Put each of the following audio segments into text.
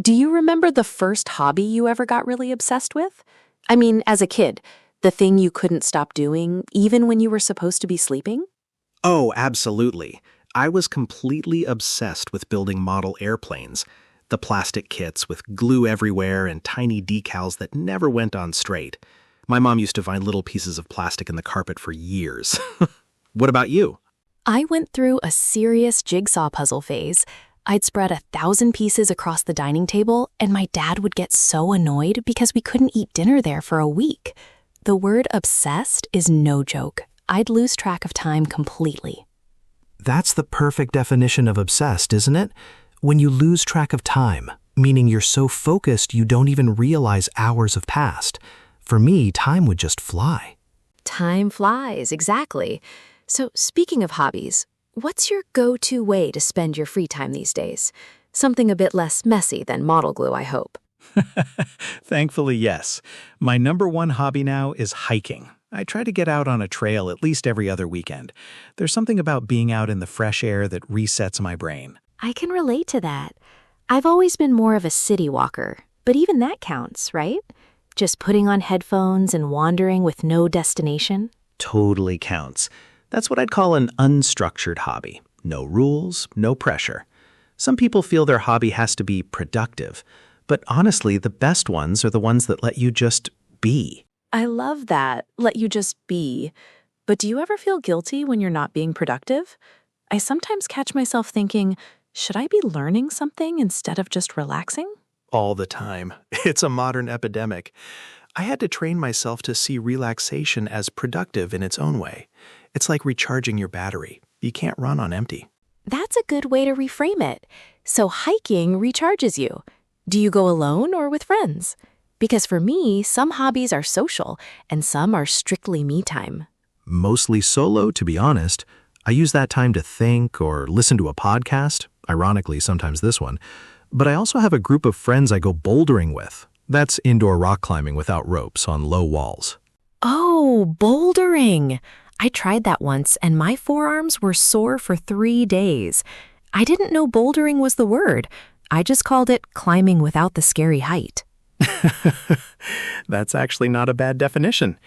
Do you remember the first hobby you ever got really obsessed with? I mean, as a kid, the thing you couldn't stop doing, even when you were supposed to be sleeping? Oh, absolutely. I was completely obsessed with building model airplanes. The plastic kits with glue everywhere and tiny decals that never went on straight. My mom used to find little pieces of plastic in the carpet for years. What about you? I went through a serious jigsaw puzzle phase. I'd spread 1,000 pieces across the dining table, and my dad would get so annoyed because we couldn't eat dinner there for a week. The word obsessed is no joke. I'd lose track of time completely. That's the perfect definition of obsessed, isn't it? When you lose track of time, meaning you're so focused you don't even realize hours have passed. For me, time would just fly. Time flies, exactly. So speaking of hobbies, what's your go-to way to spend your free time these days? Something a bit less messy than model glue, I hope. Thankfully, yes. My #1 hobby now is hiking. I try to get out on a trail at least every other weekend. There's something about being out in the fresh air that resets my brain. I can relate to that. I've always been more of a city walker, but even that counts, right? Just putting on headphones and wandering with no destination. Totally counts. That's what I'd call an unstructured hobby. No rules, no pressure. Some people feel their hobby has to be productive, but honestly, the best ones are the ones that let you just be. I love that, let you just be. But do you ever feel guilty when you're not being productive? I sometimes catch myself thinking, should I be learning something instead of just relaxing? All the time. It's a modern epidemic. I had to train myself to see relaxation as productive in its own way. It's like recharging your battery. You can't run on empty. That's a good way to reframe it. So hiking recharges you. Do you go alone or with friends? Because for me, some hobbies are social and some are strictly me time. Mostly solo, to be honest. I use that time to think or listen to a podcast, ironically sometimes this one. But I also have a group of friends I go bouldering with. That's indoor rock climbing without ropes on low walls. Oh, bouldering! I tried that once and my forearms were sore for 3 days. I didn't know bouldering was the word. I just called it climbing without the scary height. That's actually not a bad definition.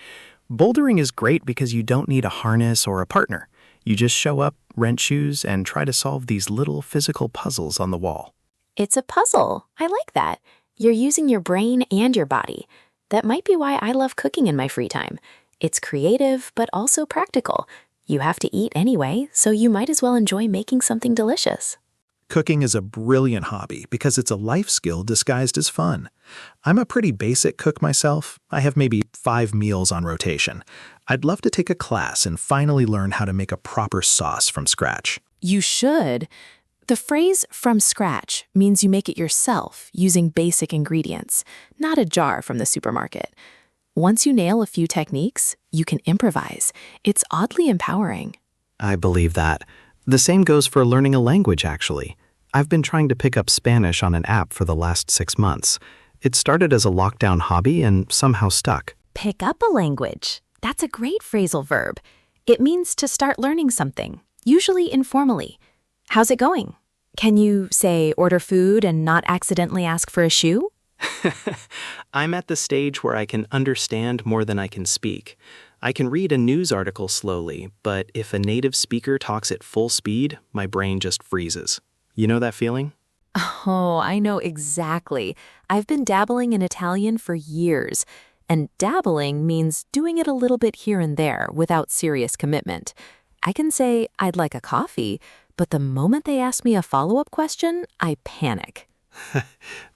Bouldering is great because you don't need a harness or a partner. You just show up, rent shoes, and try to solve these little physical puzzles on the wall. It's a puzzle. I like that. You're using your brain and your body. That might be why I love cooking in my free time. It's creative, but also practical. You have to eat anyway, so you might as well enjoy making something delicious. Cooking is a brilliant hobby because it's a life skill disguised as fun. I'm a pretty basic cook myself. I have maybe 5 meals on rotation. I'd love to take a class and finally learn how to make a proper sauce from scratch. You should. The phrase "from scratch" means you make it yourself using basic ingredients, not a jar from the supermarket. Once you nail a few techniques, you can improvise. It's oddly empowering. I believe that. The same goes for learning a language, actually. I've been trying to pick up Spanish on an app for the last 6 months. It started as a lockdown hobby and somehow stuck. Pick up a language. That's a great phrasal verb. It means to start learning something, usually informally. How's it going? Can you, say, order food and not accidentally ask for a shoe? I'm at the stage where I can understand more than I can speak. I can read a news article slowly, but if a native speaker talks at full speed, my brain just freezes. You know that feeling? Oh, I know exactly. I've been dabbling in Italian for years. And dabbling means doing it a little bit here and there without serious commitment. I can say I'd like a coffee, but the moment they ask me a follow-up question, I panic.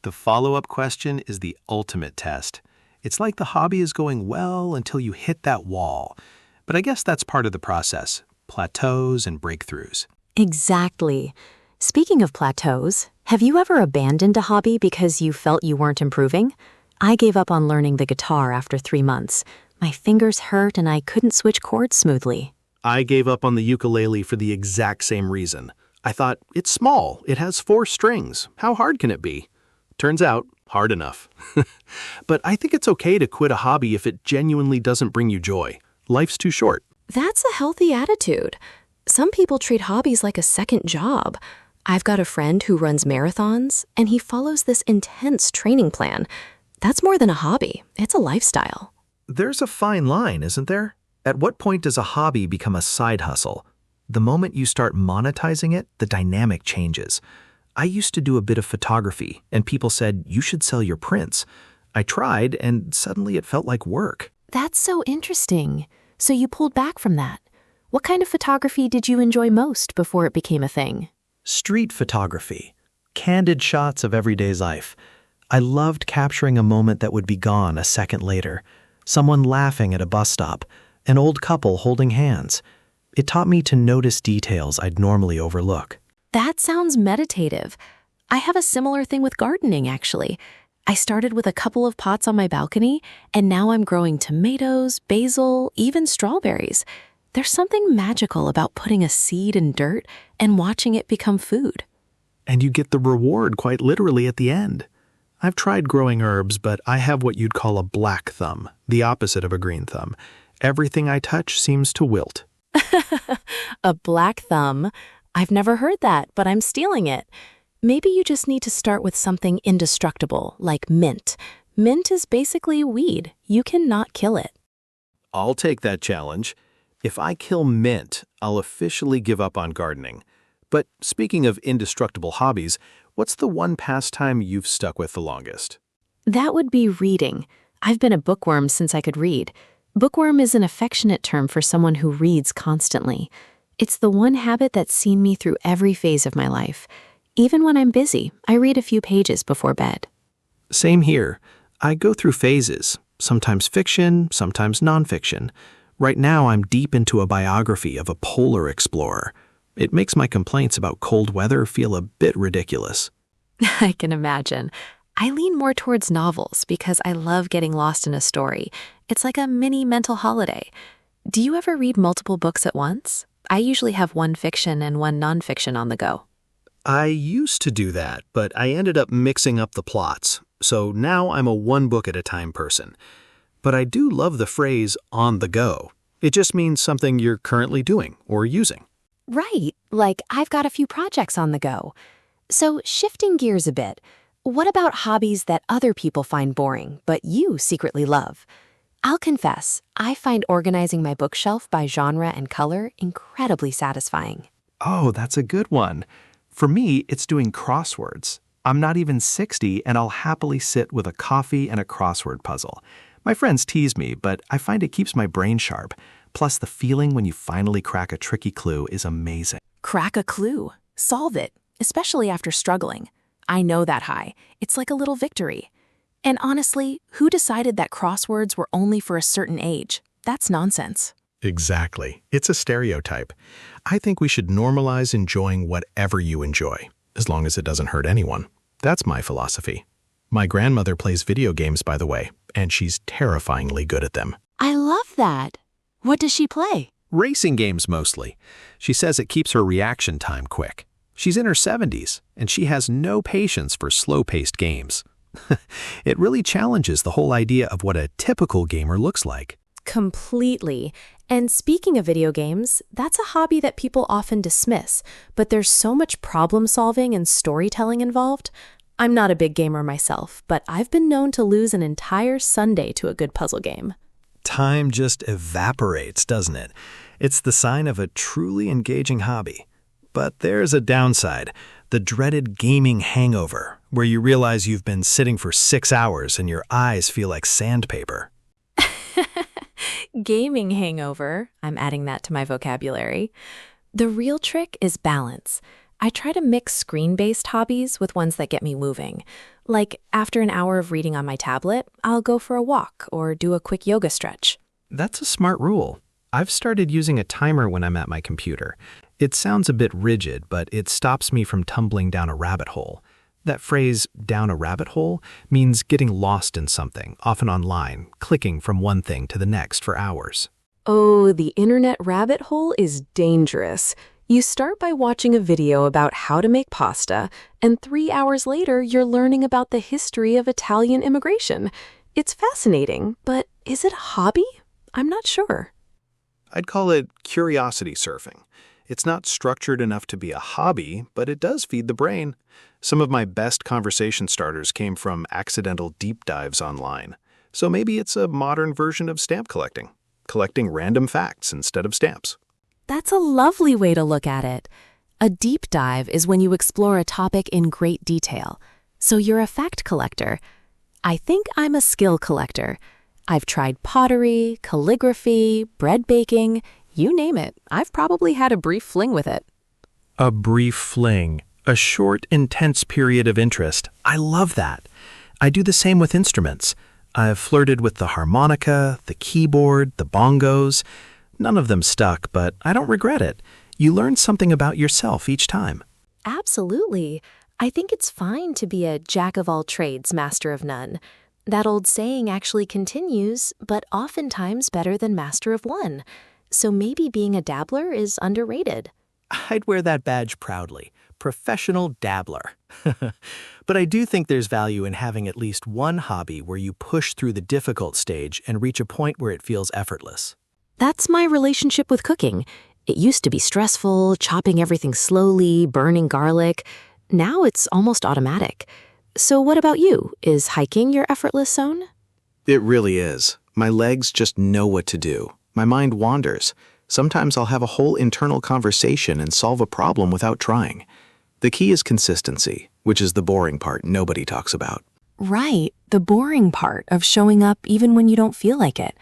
The follow-up question is the ultimate test. It's like the hobby is going well until you hit that wall. But I guess that's part of the process, plateaus and breakthroughs. Exactly. Speaking of plateaus, have you ever abandoned a hobby because you felt you weren't improving? I gave up on learning the guitar after 3 months. My fingers hurt and I couldn't switch chords smoothly. I gave up on the ukulele for the exact same reason. I thought, it's small, it has 4 strings, how hard can it be? Turns out, hard enough. But I think it's okay to quit a hobby if it genuinely doesn't bring you joy. Life's too short. That's a healthy attitude. Some people treat hobbies like a second job. I've got a friend who runs marathons, and he follows this intense training plan. That's more than a hobby, it's a lifestyle. There's a fine line, isn't there? At what point does a hobby become a side hustle? The moment you start monetizing it, the dynamic changes. I used to do a bit of photography, and people said, you should sell your prints. I tried, and suddenly it felt like work. That's so interesting. So you pulled back from that. What kind of photography did you enjoy most before it became a thing? Street photography. Candid shots of everyday life. I loved capturing a moment that would be gone a second later. Someone laughing at a bus stop. An old couple holding hands. It taught me to notice details I'd normally overlook. That sounds meditative. I have a similar thing with gardening, actually. I started with a couple of pots on my balcony, and now I'm growing tomatoes, basil, even strawberries. There's something magical about putting a seed in dirt and watching it become food. And you get the reward quite literally at the end. I've tried growing herbs, but I have what you'd call a black thumb, the opposite of a green thumb. Everything I touch seems to wilt. A black thumb? I've never heard that, but I'm stealing it. Maybe you just need to start with something indestructible, like mint. Mint is basically a weed. You cannot kill it. I'll take that challenge. If I kill mint, I'll officially give up on gardening. But speaking of indestructible hobbies, what's the one pastime you've stuck with the longest? That would be reading. I've been a bookworm since I could read. Bookworm is an affectionate term for someone who reads constantly. It's the one habit that's seen me through every phase of my life. Even when I'm busy, I read a few pages before bed. Same here. I go through phases, sometimes fiction, sometimes nonfiction. Right now, I'm deep into a biography of a polar explorer. It makes my complaints about cold weather feel a bit ridiculous. I can imagine. I lean more towards novels because I love getting lost in a story. It's like a mini mental holiday. Do you ever read multiple books at once? I usually have one fiction and one nonfiction on the go. I used to do that, but I ended up mixing up the plots, so now I'm a one-book-at-a-time person. But I do love the phrase, on the go. It just means something you're currently doing or using. Right, like I've got a few projects on the go. So shifting gears a bit, what about hobbies that other people find boring, but you secretly love? I'll confess, I find organizing my bookshelf by genre and color incredibly satisfying. Oh, that's a good one. For me, it's doing crosswords. I'm not even 60, and I'll happily sit with a coffee and a crossword puzzle. My friends tease me, but I find it keeps my brain sharp. Plus, the feeling when you finally crack a tricky clue is amazing. Crack a clue. Solve it, especially after struggling. I know that high. It's like a little victory. And honestly, who decided that crosswords were only for a certain age? That's nonsense. Exactly. It's a stereotype. I think we should normalize enjoying whatever you enjoy, as long as it doesn't hurt anyone. That's my philosophy. My grandmother plays video games, by the way, and she's terrifyingly good at them. I love that. What does she play? Racing games mostly. She says it keeps her reaction time quick. She's in her 70s, and she has no patience for slow-paced games. It really challenges the whole idea of what a typical gamer looks like. Completely. And speaking of video games, that's a hobby that people often dismiss, but there's so much problem solving and storytelling involved. I'm not a big gamer myself, but I've been known to lose an entire Sunday to a good puzzle game. Time just evaporates, doesn't it? It's the sign of a truly engaging hobby. But there's a downside, the dreaded gaming hangover, where you realize you've been sitting for 6 hours and your eyes feel like sandpaper. Gaming hangover, I'm adding that to my vocabulary. The real trick is balance. I try to mix screen-based hobbies with ones that get me moving. Like, after an hour of reading on my tablet, I'll go for a walk or do a quick yoga stretch. That's a smart rule. I've started using a timer when I'm at my computer. It sounds a bit rigid, but it stops me from tumbling down a rabbit hole. That phrase, down a rabbit hole, means getting lost in something, often online, clicking from one thing to the next for hours. Oh, the internet rabbit hole is dangerous. You start by watching a video about how to make pasta, and 3 hours later, you're learning about the history of Italian immigration. It's fascinating, but is it a hobby? I'm not sure. I'd call it curiosity surfing. It's not structured enough to be a hobby, but it does feed the brain. Some of my best conversation starters came from accidental deep dives online. So maybe it's a modern version of stamp collecting random facts instead of stamps. That's a lovely way to look at it. A deep dive is when you explore a topic in great detail. So you're a fact collector. I think I'm a skill collector. I've tried pottery, calligraphy, bread baking, you name it. I've probably had a brief fling with it. A brief fling. A short, intense period of interest. I love that. I do the same with instruments. I've flirted with the harmonica, the keyboard, the bongos. None of them stuck, but I don't regret it. You learn something about yourself each time. Absolutely. I think it's fine to be a jack of all trades, master of none. That old saying actually continues, but oftentimes better than master of one. So maybe being a dabbler is underrated. I'd wear that badge proudly. Professional dabbler. But I do think there's value in having at least one hobby where you push through the difficult stage and reach a point where it feels effortless. That's my relationship with cooking. It used to be stressful, chopping everything slowly, burning garlic. Now it's almost automatic. So what about you? Is hiking your effortless zone? It really is. My legs just know what to do. My mind wanders. Sometimes I'll have a whole internal conversation and solve a problem without trying. The key is consistency, which is the boring part nobody talks about. Right, the boring part of showing up even when you don't feel like it.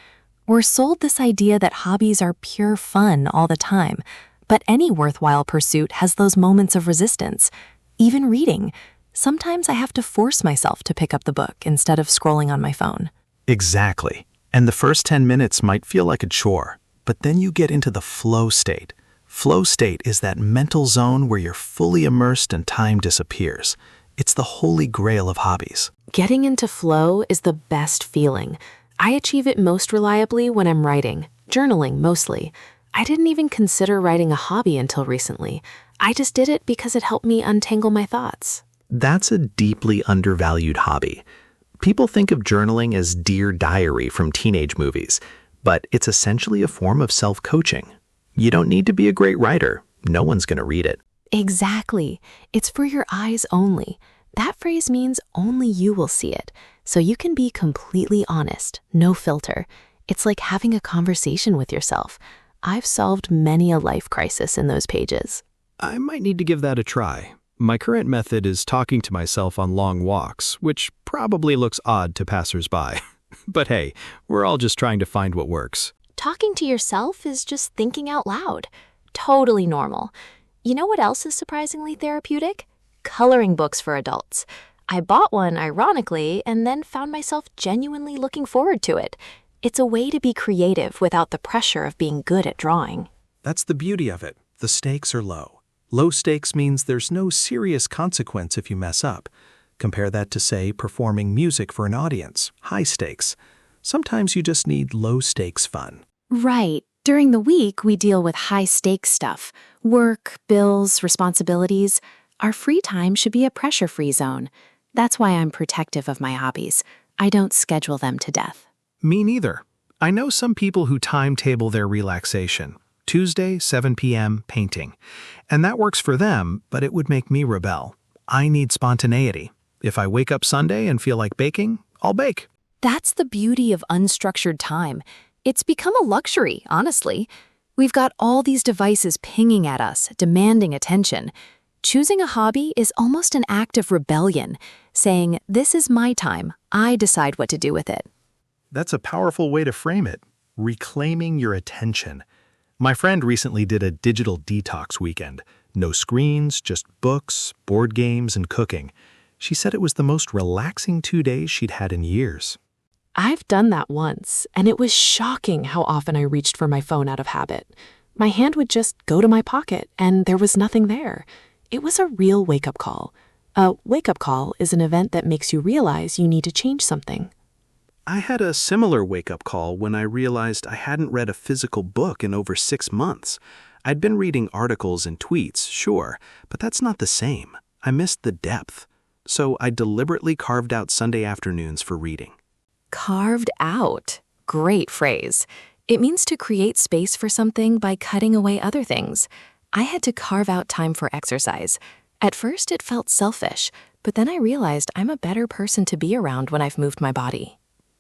We're sold this idea that hobbies are pure fun all the time, but any worthwhile pursuit has those moments of resistance. Even reading. Sometimes I have to force myself to pick up the book instead of scrolling on my phone. Exactly. And the first 10 minutes might feel like a chore, but then you get into the flow state. Flow state is that mental zone where you're fully immersed and time disappears. It's the holy grail of hobbies. Getting into flow is the best feeling. I achieve it most reliably when I'm writing, journaling mostly. I didn't even consider writing a hobby until recently. I just did it because it helped me untangle my thoughts. That's a deeply undervalued hobby. People think of journaling as Dear Diary from teenage movies, but it's essentially a form of self-coaching. You don't need to be a great writer. No one's going to read it. Exactly. It's for your eyes only. That phrase means only you will see it, so you can be completely honest, no filter. It's like having a conversation with yourself. I've solved many a life crisis in those pages. I might need to give that a try. My current method is talking to myself on long walks, which probably looks odd to passersby. But hey, we're all just trying to find what works. Talking to yourself is just thinking out loud. Totally normal. You know what else is surprisingly therapeutic? Coloring books for adults. I bought one, ironically, and then found myself genuinely looking forward to it. It's a way to be creative without the pressure of being good at drawing. That's the beauty of it. The stakes are low. Low stakes means there's no serious consequence if you mess up. Compare that to, say, performing music for an audience. High stakes. Sometimes you just need low stakes fun. Right. During the week, we deal with high-stakes stuff. Work, bills, responsibilities. Our free time should be a pressure-free zone. That's why I'm protective of my hobbies. I don't schedule them to death. Me neither. I know some people who timetable their relaxation. Tuesday, 7 p.m., painting. And that works for them, but it would make me rebel. I need spontaneity. If I wake up Sunday and feel like baking, I'll bake. That's the beauty of unstructured time. It's become a luxury, honestly. We've got all these devices pinging at us, demanding attention. Choosing a hobby is almost an act of rebellion, saying, this is my time, I decide what to do with it. That's a powerful way to frame it. Reclaiming your attention. My friend recently did a digital detox weekend. No screens, just books, board games, and cooking. She said it was the most relaxing 2 days she'd had in years. I've done that once, and it was shocking how often I reached for my phone out of habit. My hand would just go to my pocket, and there was nothing there. It was a real wake-up call. A wake-up call is an event that makes you realize you need to change something. I had a similar wake-up call when I realized I hadn't read a physical book in over 6 months. I'd been reading articles and tweets, sure, but that's not the same. I missed the depth. So I deliberately carved out Sunday afternoons for reading. Carved out. Great phrase. It means to create space for something by cutting away other things. I had to carve out time for exercise. At first, it felt selfish, but then I realized I'm a better person to be around when I've moved my body.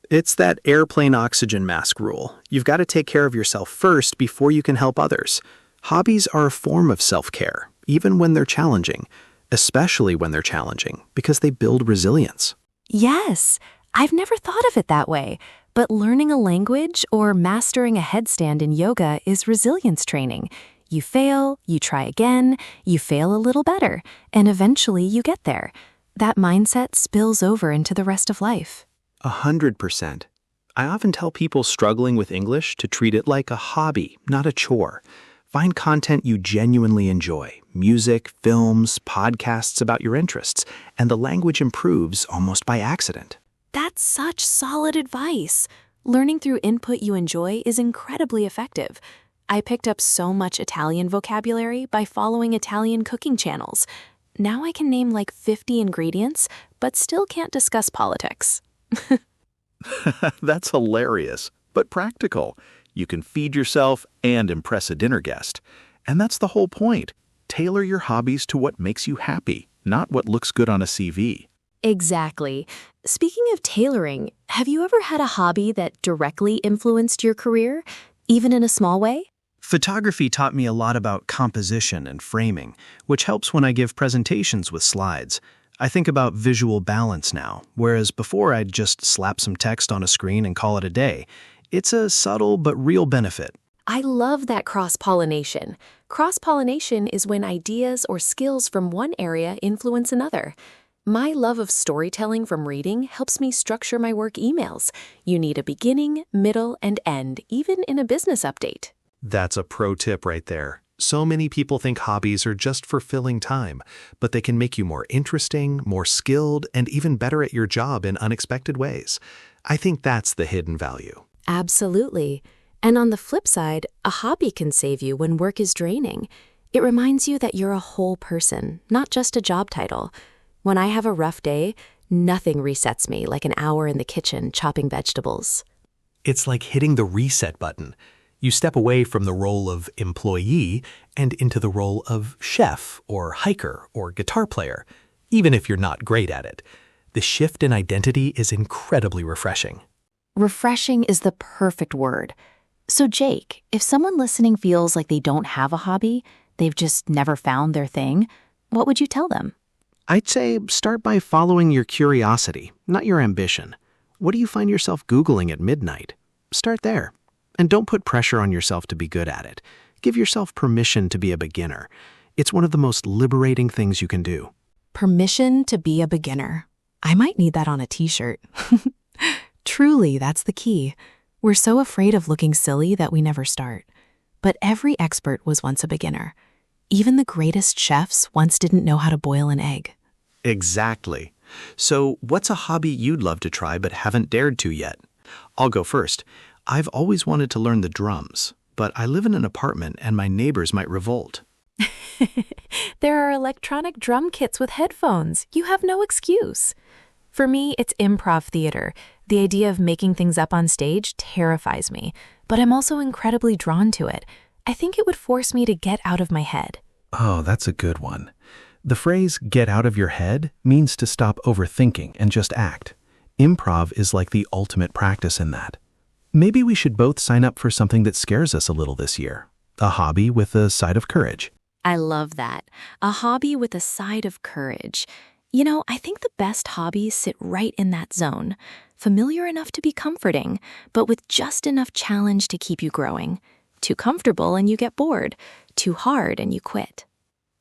It's that airplane oxygen mask rule. You've got to take care of yourself first before you can help others. Hobbies are a form of self-care, even when they're challenging, especially when they're challenging, because they build resilience. Yes, I've never thought of it that way, but learning a language or mastering a headstand in yoga is resilience training. You fail, you try again, you fail a little better, and eventually you get there. That mindset spills over into the rest of life. 100%. I often tell people struggling with English to treat it like a hobby, not a chore. Find content you genuinely enjoy, music, films, podcasts about your interests, and the language improves almost by accident. That's such solid advice. Learning through input you enjoy is incredibly effective. I picked up so much Italian vocabulary by following Italian cooking channels. Now I can name like 50 ingredients, but still can't discuss politics. That's hilarious, but practical. You can feed yourself and impress a dinner guest. And that's the whole point. Tailor your hobbies to what makes you happy, not what looks good on a CV. Exactly. Speaking of tailoring, have you ever had a hobby that directly influenced your career, even in a small way? Photography taught me a lot about composition and framing, which helps when I give presentations with slides. I think about visual balance now, whereas before I'd just slap some text on a screen and call it a day. It's a subtle but real benefit. I love that cross-pollination. Cross-pollination is when ideas or skills from one area influence another. My love of storytelling from reading helps me structure my work emails. You need a beginning, middle, and end, even in a business update. That's a pro tip right there. So many people think hobbies are just for filling time, but they can make you more interesting, more skilled, and even better at your job in unexpected ways. I think that's the hidden value. Absolutely. And on the flip side, a hobby can save you when work is draining. It reminds you that you're a whole person, not just a job title. When I have a rough day, nothing resets me like an hour in the kitchen chopping vegetables. It's like hitting the reset button. You step away from the role of employee and into the role of chef or hiker or guitar player, even if you're not great at it. The shift in identity is incredibly refreshing. Refreshing is the perfect word. So Jake, if someone listening feels like they don't have a hobby, they've just never found their thing, what would you tell them? I'd say start by following your curiosity, not your ambition. What do you find yourself Googling at midnight? Start there. And don't put pressure on yourself to be good at it. Give yourself permission to be a beginner. It's one of the most liberating things you can do. Permission to be a beginner. I might need that on a t-shirt. Truly, that's the key. We're so afraid of looking silly that we never start. But every expert was once a beginner. Even the greatest chefs once didn't know how to boil an egg. Exactly. So what's a hobby you'd love to try but haven't dared to yet? I'll go first. I've always wanted to learn the drums, but I live in an apartment and my neighbors might revolt. There are electronic drum kits with headphones. You have no excuse. For me, it's improv theater. The idea of making things up on stage terrifies me, but I'm also incredibly drawn to it. I think it would force me to get out of my head. Oh, that's a good one. The phrase get out of your head means to stop overthinking and just act. Improv is like the ultimate practice in that. Maybe we should both sign up for something that scares us a little this year. A hobby with a side of courage. I love that. A hobby with a side of courage. You know, I think the best hobbies sit right in that zone. Familiar enough to be comforting, but with just enough challenge to keep you growing. Too comfortable and you get bored. Too hard and you quit.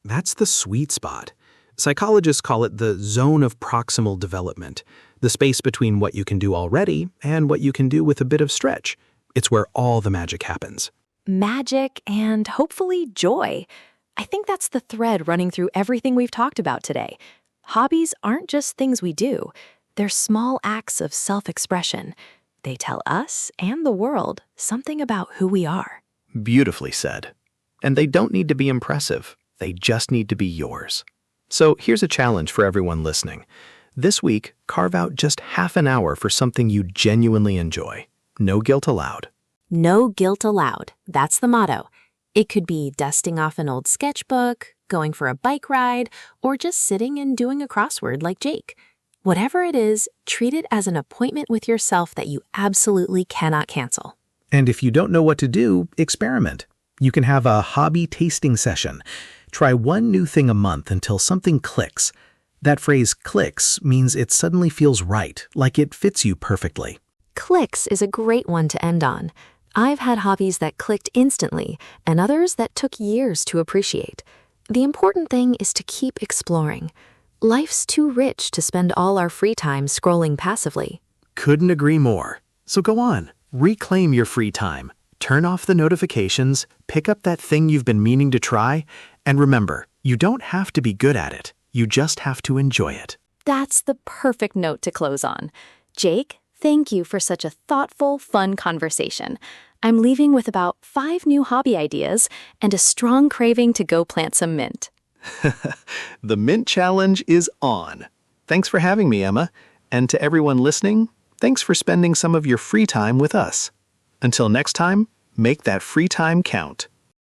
That's the sweet spot. Psychologists call it the zone of proximal development, the space between what you can do already and what you can do with a bit of stretch. It's where all the magic happens. Magic and hopefully joy. I think that's the thread running through everything we've talked about today. Hobbies aren't just things we do. They're small acts of self-expression. They tell us and the world something about who we are. Beautifully said. And they don't need to be impressive. They just need to be yours. So here's a challenge for everyone listening. This week, carve out just half an hour for something you genuinely enjoy. No guilt allowed. No guilt allowed. That's the motto. It could be dusting off an old sketchbook, going for a bike ride, or just sitting and doing a crossword like Jake. Whatever it is, treat it as an appointment with yourself that you absolutely cannot cancel. And if you don't know what to do, experiment. You can have a hobby tasting session. Try one new thing a month until something clicks. That phrase clicks means it suddenly feels right, like it fits you perfectly. Clicks is a great one to end on. I've had hobbies that clicked instantly and others that took years to appreciate. The important thing is to keep exploring. Life's too rich to spend all our free time scrolling passively. Couldn't agree more. So go on, reclaim your free time. Turn off the notifications, pick up that thing you've been meaning to try, and remember, you don't have to be good at it. You just have to enjoy it. That's the perfect note to close on. Jake, thank you for such a thoughtful, fun conversation. I'm leaving with about 5 new hobby ideas and a strong craving to go plant some mint. The Mint Challenge is on. Thanks for having me, Emma. And to everyone listening, thanks for spending some of your free time with us. Until next time, make that free time count.